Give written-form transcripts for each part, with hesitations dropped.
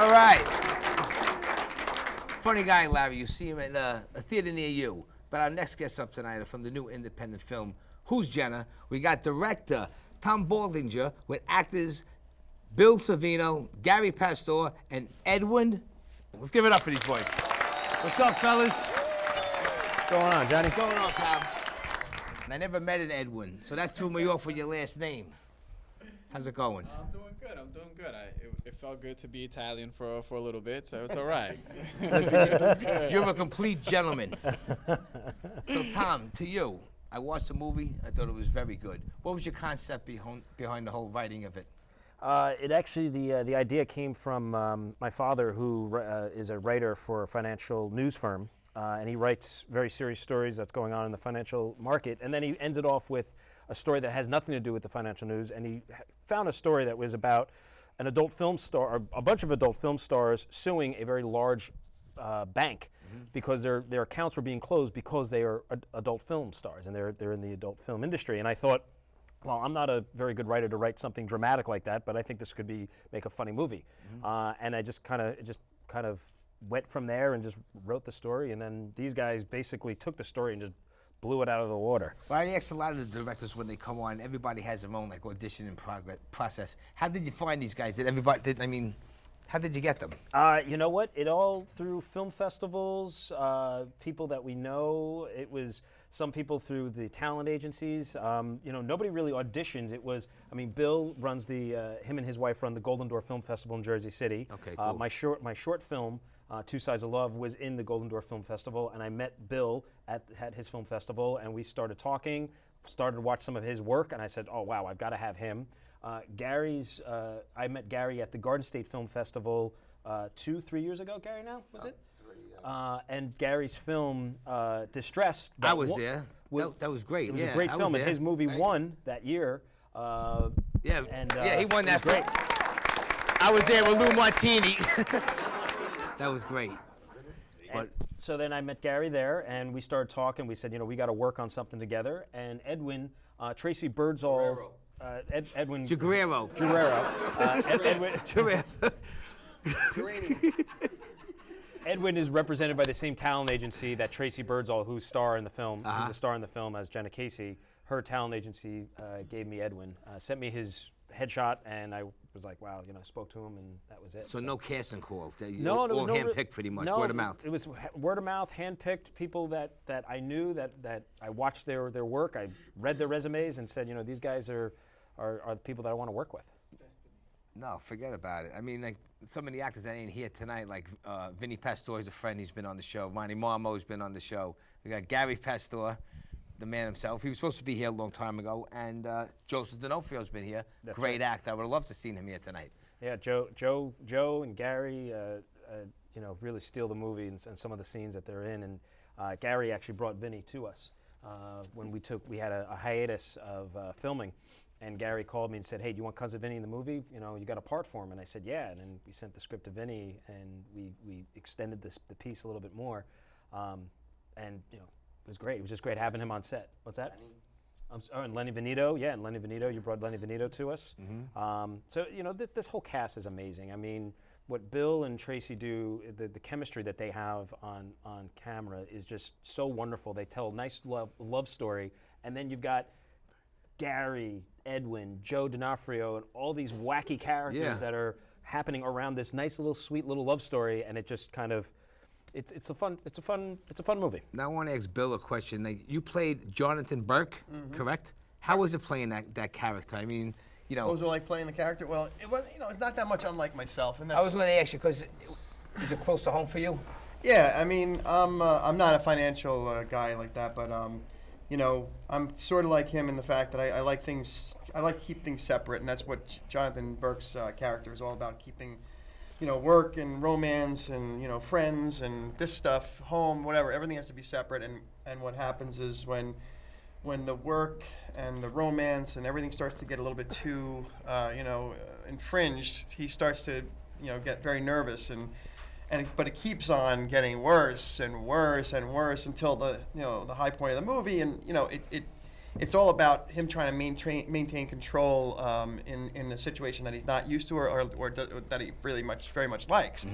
All right. Funny guy, Larry. You see him at a theater near you. But our next guest up tonight are from the new independent film, Who's Jena? We got director Tom Baldinger with actors Bill Savino, Gary Pastor, and Edwin. Let's give it up for these boys. What's up, fellas? What's going on, Johnny? What's going on, Tom? And I never met an Edwin, so that threw me off with your last name. How's it going? I'm doing good. It felt good to be Italian for a little bit, so it's all right. Listen, you're a complete gentleman. So, Tom, to you, I watched the movie. I thought it was very good. What was your concept behind the whole writing of it? It actually, the idea came from my father, who is a writer for a financial news firm, and he writes very serious stories that's going on in the financial market, and then he ends it off with a story that has nothing to do with the financial news, and he found a story that was about an adult film star, or a bunch of adult film stars suing a very large bank because their accounts were being closed because they are adult film stars, and they're in the adult film industry. And I thought, well, I'm not a very good writer to write something dramatic like that, but I think this could make a funny movie. And I just kind of went from there and just wrote the story, and then these guys basically took the story and just blew it out of the water. Well, I asked a lot of the directors when they come on. Everybody has their own like audition and process. How did you find these guys? How did you get them? You know what? It all through film festivals, people that we know. It was some people through the talent agencies. Nobody really auditioned. It was, Bill runs him and his wife run the Golden Door Film Festival in Jersey City. Okay, cool. My short film, Two Sides of Love, was in the Golden Door Film Festival, and I met Bill at his film festival, and we started talking, started to watch some of his work, and I said, oh wow, I've got to have him. I met Gary at the Garden State Film Festival 2-3 years ago. Gary, now was it? 3, yeah. And Gary's film, Distressed. I was there. That was great. It was a great film, and his movie won that year. He won that. Great. I was there with Lou Martini. That was great. But so then I met Gary there, and we started talking. We said, we got to work on something together. And Edwin, Tracy Birdsall's. Edwin Guerrero. Edwin is represented by the same talent agency that Tracy Birdsall, who's a star in the film as Jena Casey. Her talent agency gave me Edwin, sent me his headshot, and I was like, wow, I spoke to him, and that was it. So no casting call. No, all handpicked pretty much, word of mouth. It was word of mouth, handpicked people that I knew, that I watched their work. I read their resumes and said, these guys are the people that I want to work with. No, forget about it. Like some of the actors that ain't here tonight, like Vinny Pastor's a friend. He's been on the show. Ronnie Marmo's been on the show. We got Gary Pastor, the man himself. He was supposed to be here a long time ago. And Joseph D'Onofrio's been here. That's great right. actor. I would have loved to seen him here tonight. Yeah, Joe and Gary, really steal the movie and some of the scenes that they're in. And Gary actually brought Vinny to us when we had a hiatus of filming. And Gary called me and said, hey, do you want Cousin Vinny in the movie? You got a part for him. And I said, yeah. And then we sent the script to Vinny, and we extended the piece a little bit more. And it was great. It was just great having him on set. What's that? And Lenny Veneto. Yeah, and Lenny Veneto. You brought Lenny Veneto to us. So, this whole cast is amazing. What Bill and Tracy do, the chemistry that they have on camera is just so wonderful. They tell a nice love story. And then you've got Gary, Edwin, Joe D'Onofrio, and all these wacky characters that are happening around this nice little sweet little love story, and it just kind of it's a fun movie. Now I want to ask Bill a question. You played Jonathan Burke, correct? How was it playing that character? What was it like playing the character? Well, it was it's not that much unlike myself, and that's. I was going to ask you because is it close to home for you? Yeah, I'm not a financial guy like that, but I'm sort of like him in the fact that I like to keep things separate, and that's what Jonathan Burke's character is all about, keeping, work and romance and, friends and this stuff, home, whatever, everything has to be separate, and what happens is when the work and the romance and everything starts to get a little bit too, infringed, he starts to, get very nervous, but it keeps on getting worse and worse and worse until the high point of the movie, and it's all about him trying to maintain control in a situation that he's not used to or that he really very much likes.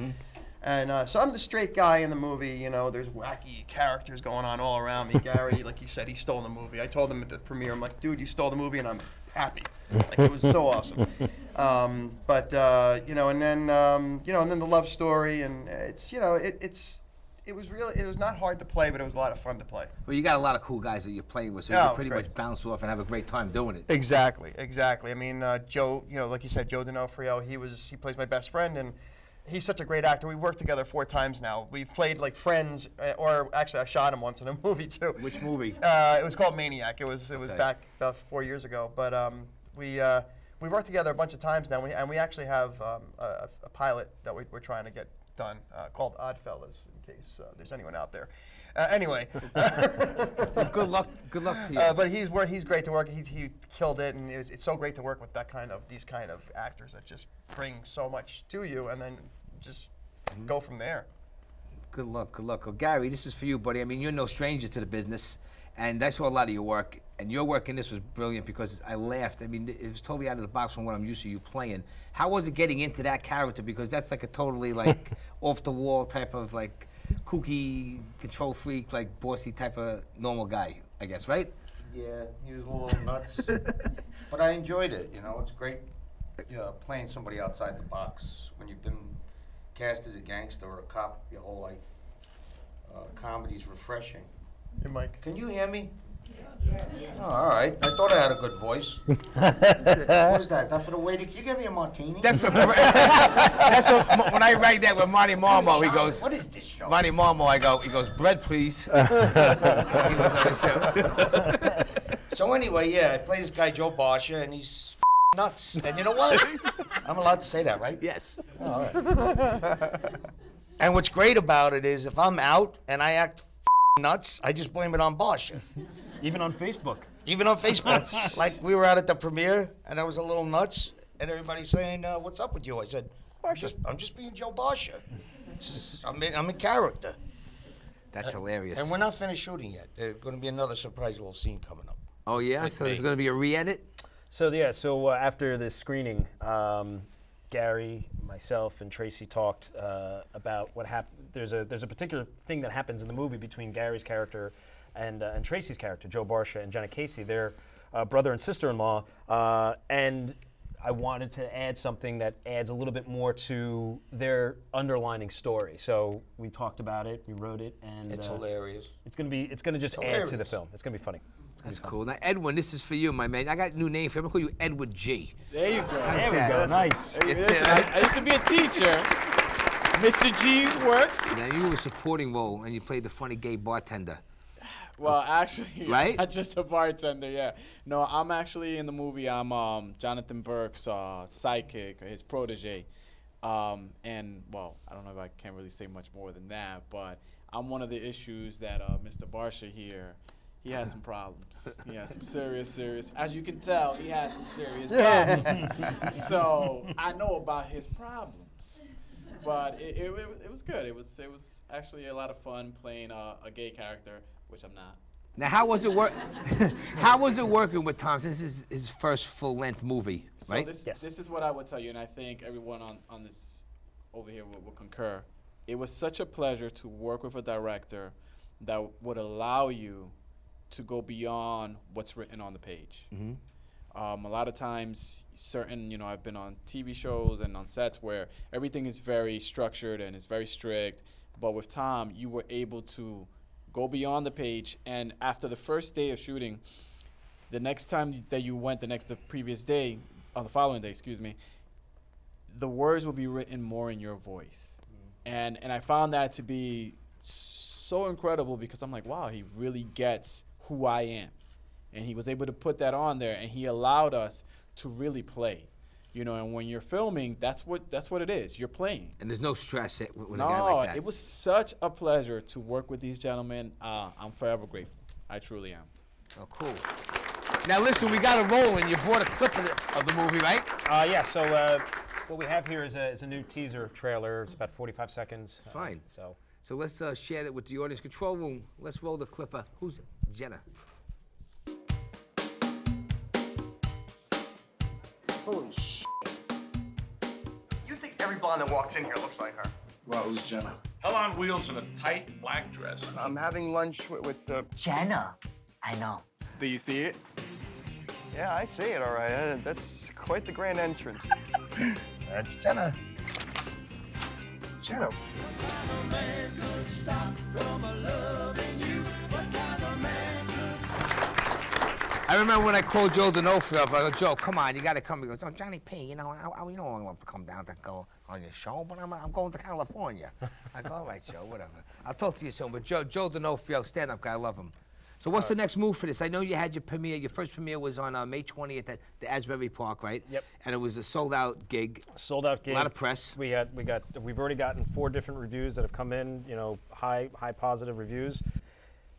And so I'm the straight guy in the movie. You know, there's wacky characters going on all around me. Gary, like he said, he stole the movie. I told him at the premiere, I'm like, dude, you stole the movie, and I'm happy. Like, it was so awesome. You know, and then the love story, and it's, you know, it was not hard to play, but it was a lot of fun to play. Well, you got a lot of cool guys that you're playing with, so you Oh, can pretty great. much bounce off and have a great time doing it. Exactly. I mean, Joe, you know, like you said, Joe D'Onofrio, he plays my best friend, and he's such a great actor. We've worked together 4 times now. We've played like friends, or actually I shot him once in a movie too. Which movie? It was called Maniac. It was Okay. back about 4 years ago. But we've worked together a bunch of times now, and we actually have a pilot that we're trying to get done called Oddfellas, in case there's anyone out there. Anyway. Well, good luck to you. But he's great to work. He killed it, and it's so great to work with these kind of actors that just bring so much to you, and then just go from there. Good luck. Well, Gary, this is for you, buddy. I mean, you're no stranger to the business, and I saw a lot of your work, and your work in this was brilliant because I laughed. I mean, it was totally out of the box from what I'm used to you playing. How was it getting into that character? Because that's like a totally like off-the-wall type of like kooky, control freak, like bossy type of normal guy, I guess, right? Yeah, he was a little nuts, but I enjoyed it. You know, it's great playing somebody outside the box when you've been cast as a gangster or a cop your whole life. Comedy's refreshing. Hey, Mike. Can you hear me? Oh, all right. I thought I had a good voice. What is that? Is that for the waiter? Can you give me a martini? That's for when I write that with Marty Marmo, he goes, What is this show? Marty Marmo, he goes, bread, please. He was on the show. So anyway, yeah, I play this guy Joe Barsha, and he's nuts. And you know what? I'm allowed to say that, right? Yes. All right. And what's great about it is if I'm out and I act nuts, I just blame it on Barsha. Even on Facebook. Even on Facebook. Like, we were out at the premiere, and I was a little nuts, and everybody's saying, what's up with you? I said, I'm just being Joe Barsha. I'm in character. That's hilarious. And we're not finished shooting yet. There's going to be another surprise little scene coming up. Oh, yeah? So there's going to be a re-edit? So yeah, after this screening, Gary, myself, and Tracy talked about what happened. There's a particular thing that happens in the movie between Gary's character and Tracy's character, Joe Barsha and Jena Casey. They're brother and sister-in-law, and I wanted to add something that adds a little bit more to their underlining story. So we talked about it, we wrote it, and It's hilarious. It's gonna just add to the hilarious. film. It's gonna be funny. That's cool. Now, Edwin, this is for you, my man. I got a new name for you. I'm going to call you Edward G. There you go. There we go. Nice. Hey, It's, listen, I used to be a teacher. Mr. G's works. Now, you were a supporting role, and you played the funny gay bartender. Well, actually, Right? not just a bartender, yeah. No, I'm actually in the movie. I'm Jonathan Burke's sidekick, his protege. And, well, I don't know if I can really say much more than that, but I'm one of the issues that Mr. Barsha here, he has some problems. He has some serious, as you can tell, he has some serious problems. So I know about his problems. But it was good. It was actually a lot of fun playing a gay character, which I'm not. Now, how was it How was it working with Tom? This is his first full-length movie, So right? this is what I would tell you, and I think everyone on this over here will concur. It was such a pleasure to work with a director that would allow you to go beyond what's written on the page. A lot of times, I've been on TV shows and on sets where everything is very structured and it's very strict. But with Tom, you were able to go beyond the page. And after the first day of shooting, the next time that you went, the previous day, on the following day, the words will be written more in your voice. And I found that to be so incredible because I'm like, wow, he really gets who I am. And he was able to put that on there, and he allowed us to really play. And when you're filming, that's what it is. You're playing. And there's no stress with a guy like that. It was such a pleasure to work with these gentlemen. I'm forever grateful. I truly am. Oh, cool. Now, listen, we got a roll, and you brought a clip of the movie, right? Yeah, so what we have here is a new teaser trailer. It's about 45 seconds. Fine. So let's share it with the audience. Control room, let's roll the clip. Who's Jena? Holy sh! You think every blonde that walks in here looks like her? Well, who's Jenna? Hell on wheels in a tight black dress. I'm having lunch with Jena. I know. Do you see it? Yeah, I see it, all right. That's quite the grand entrance. That's Jena. Jena. I remember when I called Joe D'Onofrio up, I go, Joe, come on, you got to come. He goes, oh, Johnny P, you know, I want to come down to go on your show, but I'm going to California. I go, all right, Joe, whatever. I'll talk to you soon. But Joe D'Onofrio, stand-up guy, I love him. So what's the next move for this? I know you had your premiere. Your first premiere was on May 20th at the Asbury Park, right? Yep. And it was a sold-out gig. Sold out gig. A lot of press. We've already gotten 4 different reviews that have come in. You know, high positive reviews.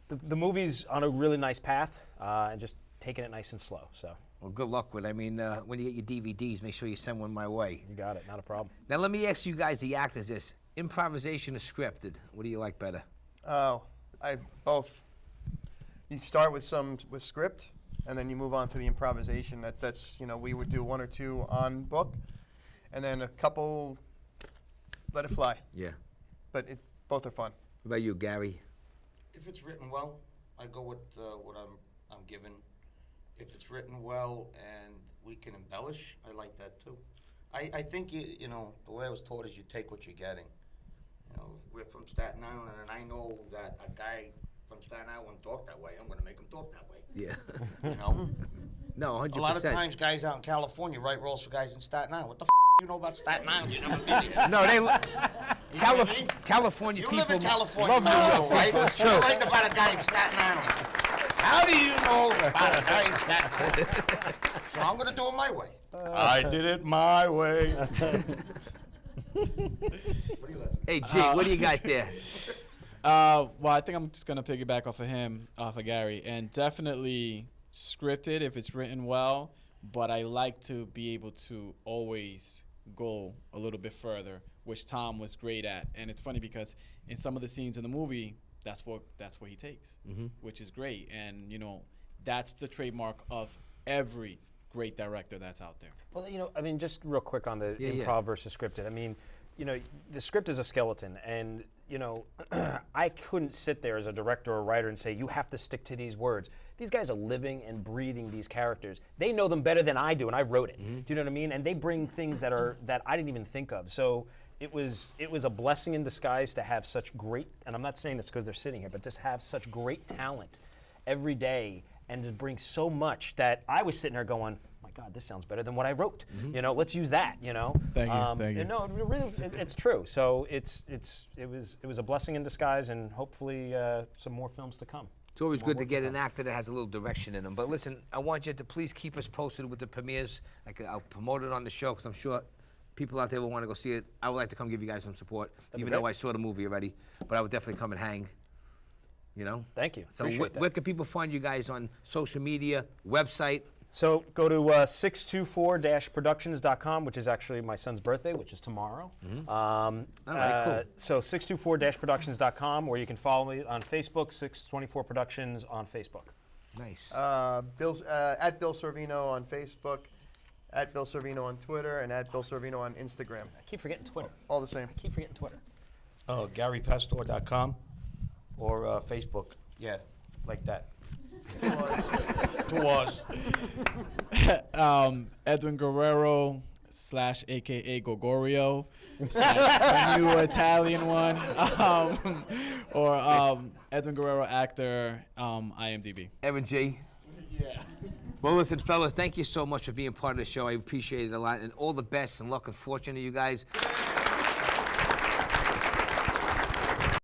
The movie's on a really nice path, and just taking it nice and slow. So Well, good luck with it. I mean, when you get your DVDs, make sure you send one my way. you got it. Not a problem. Now, let me ask you guys, the actors, this. Improvisation or scripted? What do you like better? Oh, both. You start with script, and then you move on to the improvisation. That's we would do 1 or 2 on book, and then a couple let it fly. Yeah. But both are fun. What about you, Gary? If it's written well, I go with what I'm given. If it's written well and we can embellish, I like that too. I think you know the way I was taught is you take what you're getting. You know, we're from Staten Island, and I know that a guy from Staten Island talk that way. I'm going to make him talk that way. Yeah. You know. No, 100%. A lot of times, guys out in California write roles for guys in Staten Island. What the you know about Staten Island? You never been here. No, they. You know what I mean? California You people live in California, love New York, right? people. It's true. You're writing about a guy in Staten Island. How do you know about a guy in Staten Island? So I'm going to do it my way. I did it my way. What do you left? Hey, G, what do you got there? Well, I think I'm just gonna piggyback off of Gary, and definitely scripted if it's written well. But I like to be able to always go a little bit further, which Tom was great at. And it's funny because in some of the scenes in the movie, that's what he takes, which is great. And that's the trademark of every great director that's out there. Well, I mean, just real quick on the Yeah, improv versus scripted. I mean, the script is a skeleton, and I couldn't sit there as a director or writer and say you have to stick to these words. These guys are living and breathing these characters. They know them better than I do, and I wrote it. Do you know what I mean? And they bring things that I didn't even think of. So it was a blessing in disguise to have such great, and I'm not saying this because they're sitting here, but just have such great talent every day and to bring so much that I was sitting there going, my God, this sounds better than what I wrote. Let's use that. Thank you. No, it's true. So it was a blessing in disguise, and hopefully some more films to come. It's always good to get an actor that has a little direction in them. But listen, I want you to please keep us posted with the premieres. I'll promote it on the show because I'm sure people out there will want to go see it. I would like to come give you guys some support, even though I saw the movie already. But I would definitely come and hang. Thank you. So Appreciate that. where can people find you guys on social media, website? So go to 624-productions.com, which is actually my son's birthday, which is tomorrow. All right, cool. So 624-productions.com, or you can follow me on Facebook, 624 Productions on Facebook. Nice. At Bill Sorvino on Facebook, at Bill Sorvino on Twitter, and at Bill Sorvino on Instagram. I keep forgetting Twitter. All the same. I keep forgetting Twitter. GaryPastor.com or Facebook. Yeah, like that. Two R's. Edwin Guerrero / AKA Gogorio / my new Italian one, or Edwin Guerrero actor, IMDb. Evan G. Yeah. Well, listen, fellas, thank you so much for being part of the show. I appreciate it a lot. And all the best and luck and fortune to you guys.